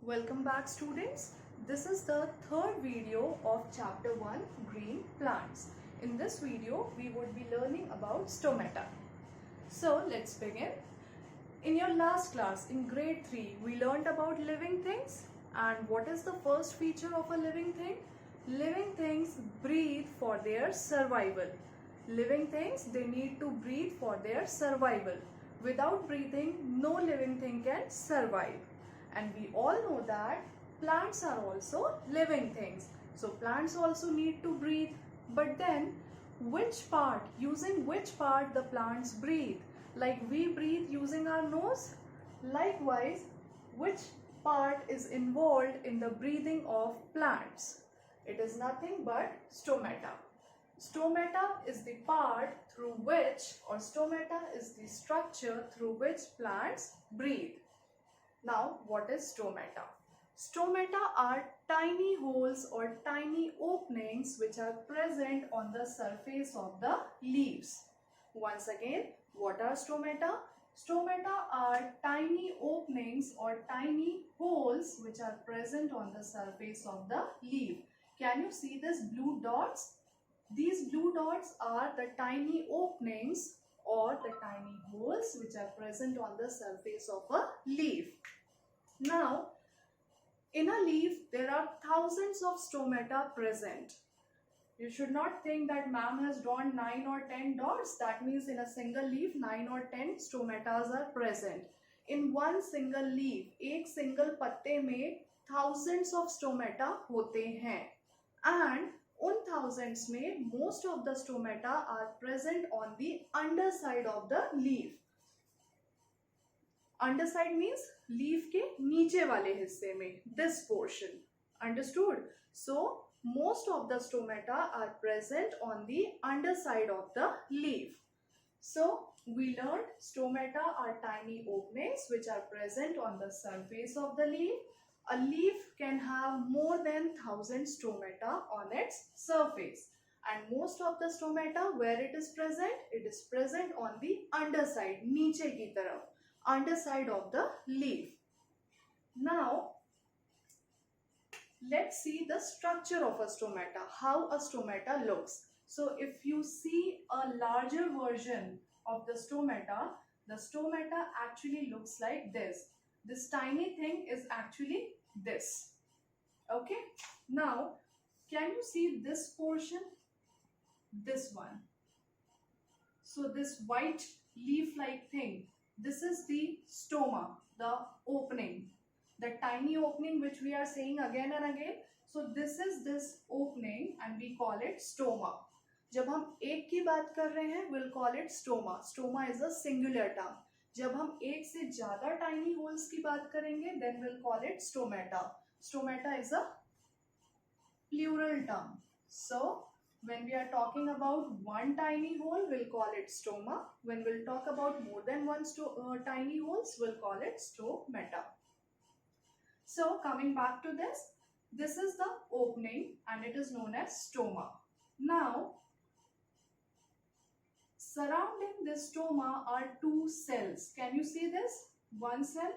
Welcome back, students. This is the third video of chapter 1, Green Plants. In this video, we would be learning about stomata. So let's begin. In your last class, in grade 3, we learned about living things. And what is the first feature of a living thing? Living things breathe for their survival. Living things, they need to breathe for their survival. Without breathing, no living thing can survive. And we all know that plants are also living things. So plants also need to breathe. But then using which part the plants breathe? Like we breathe using our nose? Likewise, which part is involved in the breathing of plants? It is nothing but stomata. Stomata is the part through which, or stomata is the structure through which plants breathe. Now, what is stomata? Stomata are tiny holes or tiny openings which are present on the surface of the leaves. Once again, what are stomata? Stomata are tiny openings or tiny holes which are present on the surface of the leaf. Can you see these blue dots? These blue dots are the tiny openings or the tiny holes which are present on the surface of a leaf. Now, in a leaf, there are thousands of stomata present. You should not think that ma'am has drawn 9 or 10 dots. That means in a single leaf, 9 or 10 stomatas are present. In one single leaf, एक single पत्ते में thousands of stomata होते हैं. And उन thousands में most of the stomata are present on the underside of the leaf. Underside means leaf के नीचे वाले हिस्से में, this portion. Understood? So, most of the stomata are present on the underside of the leaf. So, we learned stomata are tiny openings which are present on the surface of the leaf. A leaf can have more than 1000 stomata on its surface. And most of the stomata, where it is present on the underside, नीचे की तरफ, underside of the leaf. Now, let's see the structure of a stomata, how a stomata looks. So, if you see a larger version of the stomata actually looks like this. This tiny thing is actually this. Okay. Now, can you see this portion? This one. So, this white leaf-like thing, this is the stoma, the opening, the tiny opening which we are saying again and again. So this is this opening and we call it stoma. जब हम एक की बात कर रहे हैं, we'll call it stoma. Stoma is a singular term. जब हम एक से ज़्यादा tiny holes की बात करेंगे, then we'll call it stomata. Stomata is a plural term. So when we are talking about one tiny hole, we'll call it stoma. When we'll talk about more than one tiny holes, we'll call it stomata. So coming back to this is the opening and it is known as stoma. Now, surrounding this stoma are two cells. Can you see this? One cell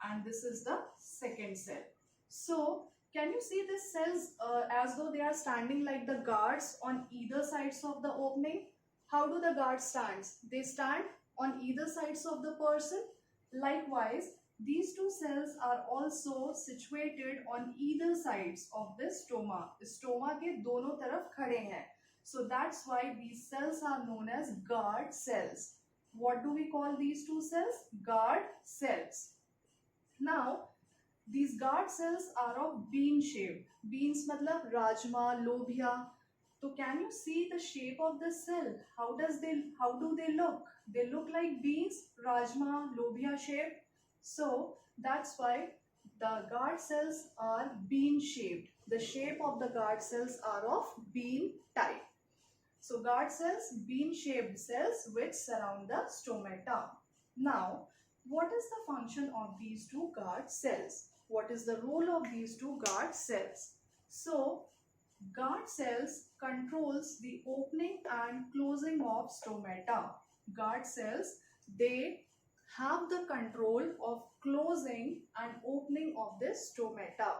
and this is the second cell. So, can you see these cells as though they are standing like the guards on either sides of the opening? How do the guards stand? They stand on either sides of the person. Likewise, these two cells are also situated on either sides of this stoma. Stoma के दोनों तरफ खड़े हैं. So that's why these cells are known as guard cells. What do we call these two cells? Guard cells. Now, these guard cells are of bean shape. Beans मतलब rajma, lobia. So can you see the shape of the cell? How do they look? They look like beans, rajma, lobia shape. So that's why the guard cells are bean shaped. The shape of the guard cells are of bean type. So guard cells, bean shaped cells which surround the stomata. Now, what is the function of these two guard cells? What is the role of these two guard cells? So, guard cells controls the opening and closing of stomata. Guard cells, they have the control of closing and opening of this stomata.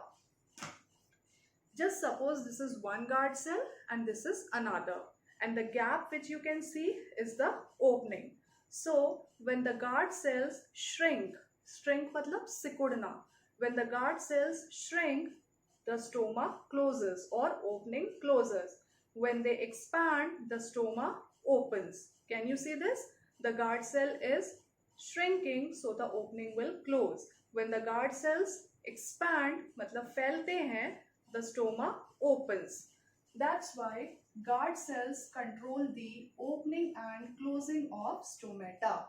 Just suppose this is one guard cell and this is another, and the gap which you can see is the opening. So when the guard cells shrink matlab सिकुड़ना, when the guard cells shrink, the stoma closes or opening closes. When they expand, the stoma opens. Can you see this? The guard cell is shrinking, so the opening will close. When the guard cells expand matlab फैलते हैं, the stoma opens. That's why guard cells control the opening and closing of stomata.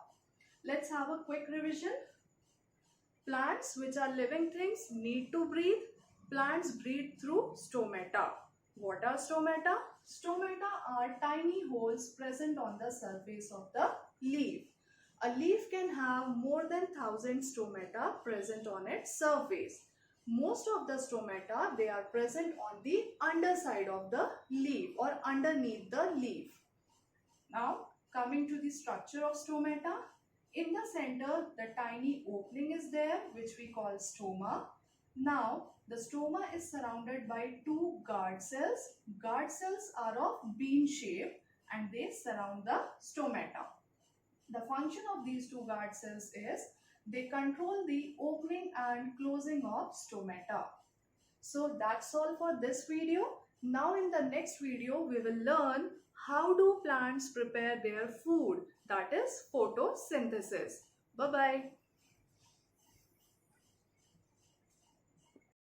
Let's have a quick revision. Plants, which are living things, need to breathe. Plants breathe through stomata. What are stomata? Stomata are tiny holes present on the surface of the leaf. A leaf can have more than 1,000 stomata present on its surface. Most of the stomata, they are present on the underside of the leaf or underneath the leaf. Now coming to the structure of stomata, in the center the tiny opening is there, which we call stoma. Now the stoma is surrounded by two guard cells. Guard cells are of bean shape and they surround the stomata. The function of these two guard cells is they control the opening and closing of stomata. So that's all for this video. Now in the next video, we will learn how do plants prepare their food, that is photosynthesis. Bye-bye.